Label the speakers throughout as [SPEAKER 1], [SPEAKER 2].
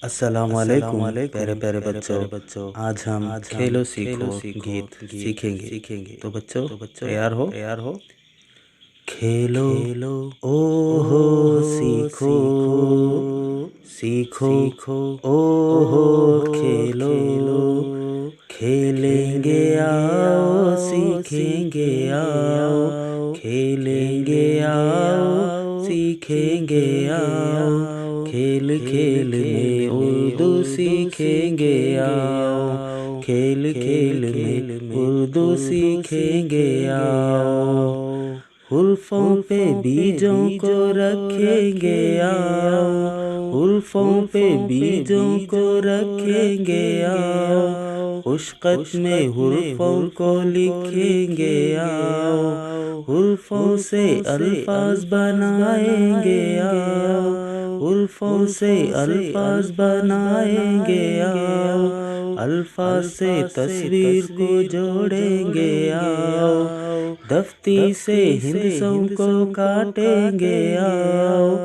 [SPEAKER 1] السلام علیکم پیارے پیارے بچوں، آج ہم کھیلو سیکھو گیت سیکھیں گے۔ تو بچوں تیار ہو؟ کھیلو او ہو سیکھو، سیکھو او ہو کھیلو، کھیلیں گے آؤ سیکھیں گے آؤ، کھیلیں گے آؤ سیکھیں گے آؤ، کھیل کھیل میں اردو سیکھیں گے آؤ، کھیل کھیل میں اردو سیکھیں گے آؤ، حرفوں پہ بیجوں کو رکھیں گے آؤ، حرفوں پہ بیجوں کو رکھیں گے آؤ، خوش خط میں حرفوں کو لکھیں گے آؤ، حرفوں سے الفاظ بنائیں گے آؤ، حرفوں سے الفاظ بنائیں گے آؤ، الفاظ سے تصویر کو جوڑیں گے آؤ، دفتی سے ہندسوں کو کاٹیں گے آؤ،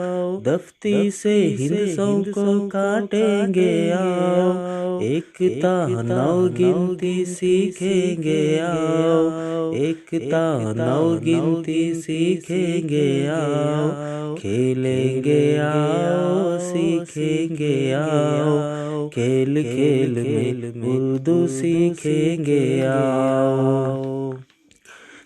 [SPEAKER 1] دفتی سے ہندسوں کو کاٹیں گے آؤ، ایک تا نو گنتی سیکھیں گے آؤ، ایک تا نو گنتی سیکھیں گے آؤ، کھیلیں گے آؤ سیکھیں گے آؤ، کھیل کھیل میں اردو سیکھیں گے آؤ،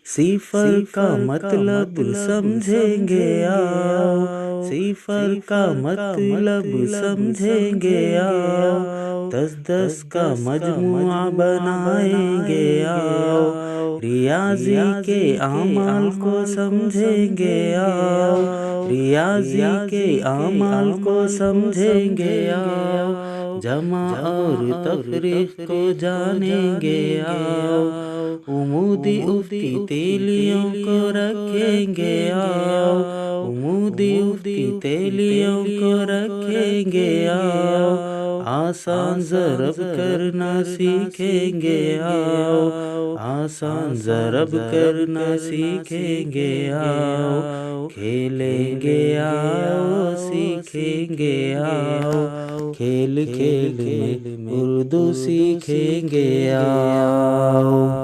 [SPEAKER 1] صفر کا مطلب سمجھیں گے آؤ، صفر کا مطلب سمجھیں گے آؤ، 10 کا مجموعہ بنائیں گے آؤ، ریاضی کے اعمال کو سمجھیں گے آؤ، ریاضی کے اعمال کو سمجھیں گے آؤ، جمع اور تفریق کو جانیں گے آؤ، عمودی افقی تیلیوں کو رکھیں گے آؤ، عمودی افقی تیلیوں کو رکھیں گے آؤ، آسان ضرب کرنا سیکھیں گے آؤ، آسان ضرب کرنا سیکھیں گے آؤ، کھیلیں گے آؤ سیکھیں گے آؤ، کھیل کھیل میں اردو سیکھیں گے آؤ،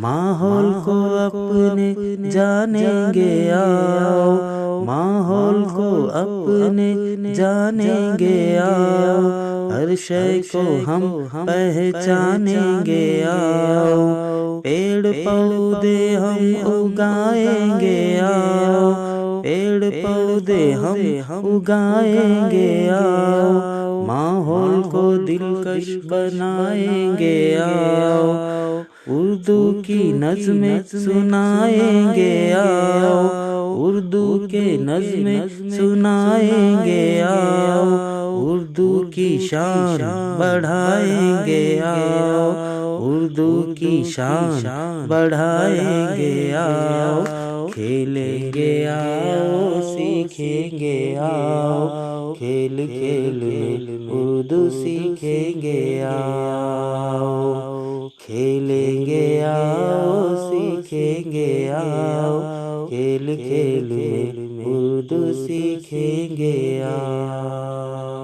[SPEAKER 1] ماحول کو اپنے جانیں گے آؤ، ماحول کو اپنے جانیں گے آؤ، ہر شے کو ہم پہچانیں گے آؤ، پیڑ پودے ہم اگائیں گے آؤ، پیڑ پودے ہم اگائیں گے آؤ، ماحول کو دلکش بنائیں گے آؤ، اردو کی نظمیں سنائیں گے آؤ، اردو کے نظمیں سنائیں گے آؤ، اردو کی شان بڑھائیں گے آؤ، اردو کی شان بڑھائیں گے آؤ، کھیلیں گے آؤ سیکھیں گے آؤ، کھیل کھیل میں اردو سیکھیں گے آؤ، کھیلیں گے آؤ سیکھیں گے آؤ، کھیل کھیل میں اردو سیکھیں گے آؤ۔